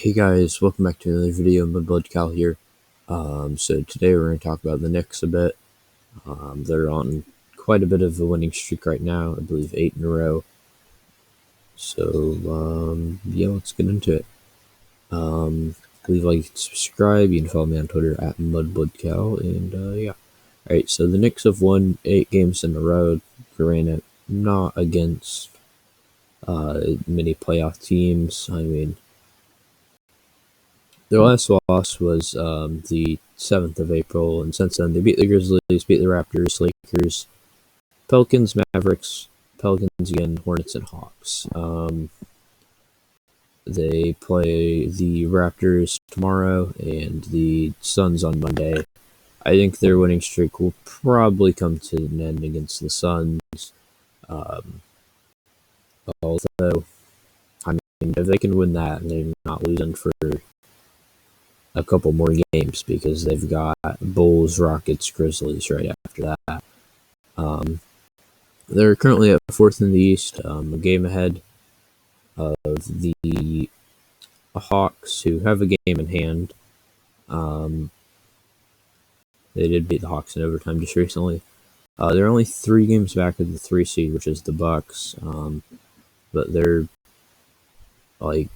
Hey guys, welcome back to another video. Mudblood Cal here. So today we're going to talk about the Knicks a bit. They're on quite a bit of a winning streak right now. I believe 8 in a row. So yeah, let's get into it. Leave a like, subscribe. You can follow me on Twitter at MudbloodCal, and yeah. All right, so the Knicks have won 8 games in a row. Granted, not against many playoff teams. I mean, their last loss was the 7th of April, and since then they beat the Grizzlies, beat the Raptors, Lakers, Pelicans, Mavericks, Pelicans again, Hornets, and Hawks. They play the Raptors tomorrow and the Suns on Monday. I think their winning streak will probably come to an end against the Suns. Although, I mean, if they can win that, they're not losing for a couple more games because they've got Bulls, Rockets, Grizzlies right after that. They're currently at 4th in the East, a game ahead of the Hawks, who have a game in hand. They did beat the Hawks in overtime just recently. They're only 3 games back of the 3 seed, which is the Bucks. But they're like,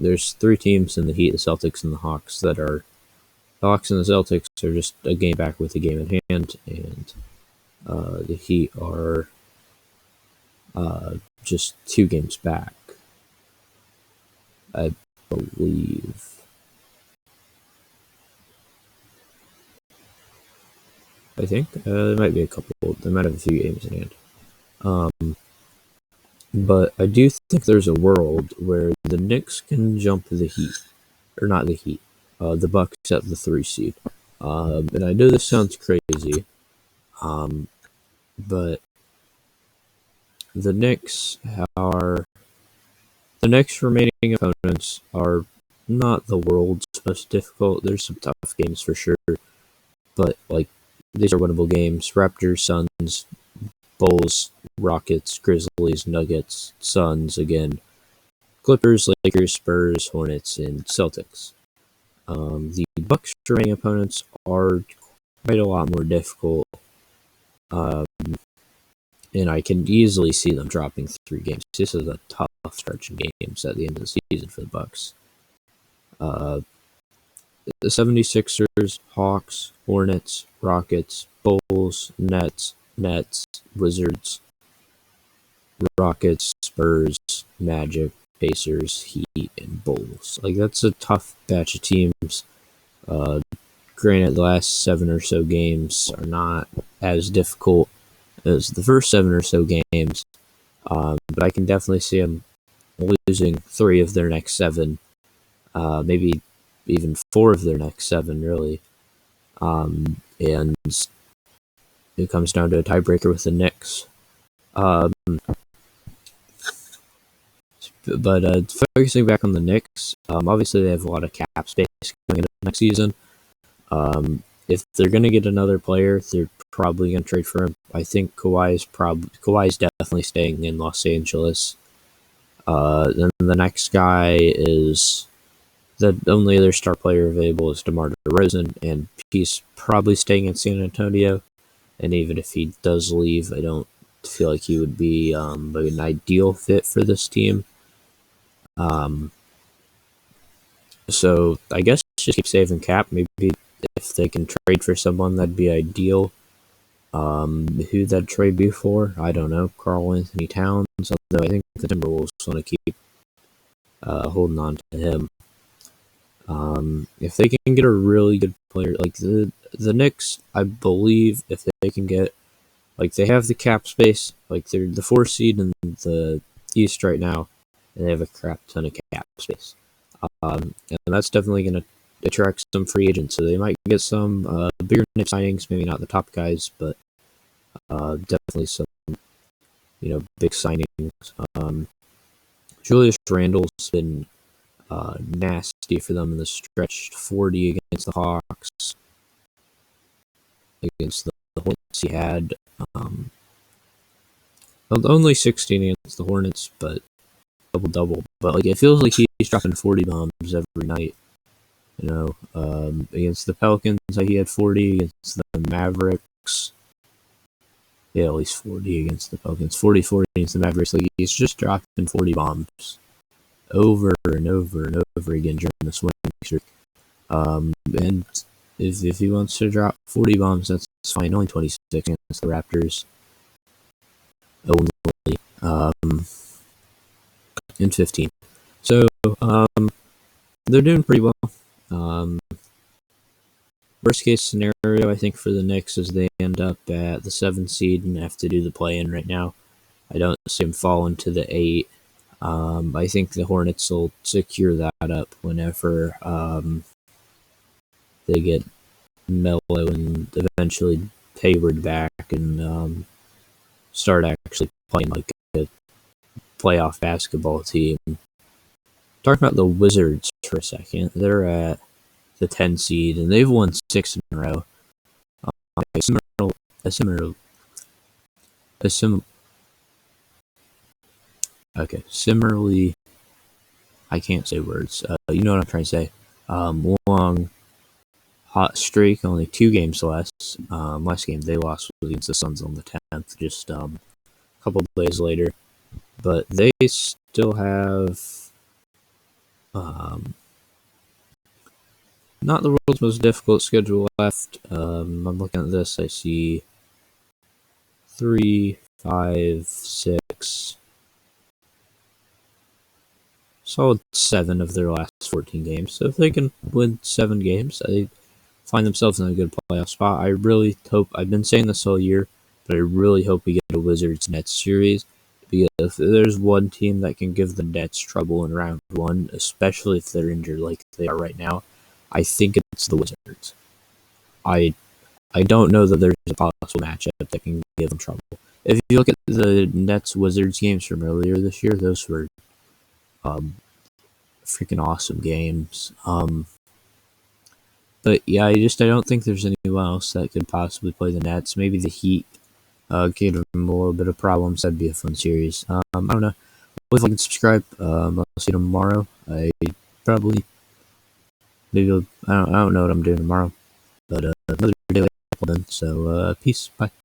there's 3 teams in the Heat, the Celtics, and the Hawks that are. The Hawks and the Celtics are just a game back with a game in hand, and the Heat are just 2 games back, I believe. I think there might be a couple. They might have a few games in hand. But I do think there's a world where the Knicks can jump the Heat, or not the Heat, the Bucks at the 3 seed. And I know this sounds crazy, but the Knicks remaining opponents are not the world's most difficult. There's some tough games for sure, but like these are winnable games. Raptors, Suns, Bulls, Rockets, Grizzlies, Nuggets, Suns again, Clippers, Lakers, Spurs, Hornets, and Celtics. The Bucks' remaining opponents are quite a lot more difficult, and I can easily see them dropping 3 games. This is a tough stretch of games at the end of the season for the Bucks. The 76ers, Hawks, Hornets, Rockets, Bulls, Nets, Wizards, Rockets, Spurs, Magic, Pacers, Heat, and Bulls. Like, that's a tough batch of teams. Granted, the last 7 or so games are not as difficult as the first 7 or so games, but I can definitely see them losing 3 of their next 7, maybe even 4 of their next 7, really. And it comes down to a tiebreaker with the Knicks. But focusing back on the Knicks, obviously they have a lot of cap space coming into next season. If they're going to get another player, they're probably going to trade for him. I think Kawhi's definitely staying in Los Angeles. Then the next guy is the only other star player available is DeMar DeRozan, and he's probably staying in San Antonio. And even if he does leave, I don't feel like he would be an ideal fit for this team. So I guess just keep saving cap. Maybe if they can trade for someone, that'd be ideal. Who that trade be for? I don't know. Karl Anthony Towns, although I think the Timberwolves want to keep holding on to him. If they can get a really good player, like the Knicks, I believe if they can get, like, they have the cap space, like they're the 4 seed in the East right now, and they have a crap ton of cap space. And that's definitely going to attract some free agents, so they might get some bigger name signings, maybe not the top guys, but definitely some, big signings. Julius Randle's been nasty for them in the stretch. 40 against the Hawks, against the Hornets he had only 16 against the Hornets, but double, but like it feels like he's dropping 40 bombs every night. Against the Pelicans, he had 40. Against the Mavericks, yeah, at least 40 against the Pelicans. 40 against the Mavericks. Like he's just dropping 40 bombs over and over and over again during this winning streak. And if he wants to drop 40 bombs, that's fine. Only 26 against the Raptors. Only. In 15. So, they're doing pretty well. Worst case scenario, I think, for the Knicks is they end up at the 7th seed and have to do the play-in right now. I don't see them falling to the 8. I think the Hornets will secure that up whenever they get Melo and eventually Hayward back and start actually playing like a playoff basketball team. Talking about the Wizards for a second, they're at the 10 seed and they've won 6 in a row. Similarly, I can't say words. You know what I'm trying to say. Long hot streak, only 2 games less. Last game they lost was against the Suns on the 10th, just a couple days later. But they still have not the world's most difficult schedule left. I'm looking at this, I see 3, 5, 6, solid 7 of their last 14 games. So if they can win 7 games, they find themselves in a good playoff spot. I really hope, I've been saying this all year, but I really hope we get a Wizards-Nets series. Because if there's one team that can give the Nets trouble in round 1, especially if they're injured like they are right now, I think it's the Wizards. I don't know that there's a possible matchup that can give them trouble. If you look at the Nets-Wizards games from earlier this year, those were freaking awesome games. But yeah, I don't think there's anyone else that could possibly play the Nets. Maybe the Heat give them a little bit of problems. That'd be a fun series. I don't know. If I can subscribe, I'll see you tomorrow. I probably maybe I don't know what I'm doing tomorrow, but another day then. So peace, bye.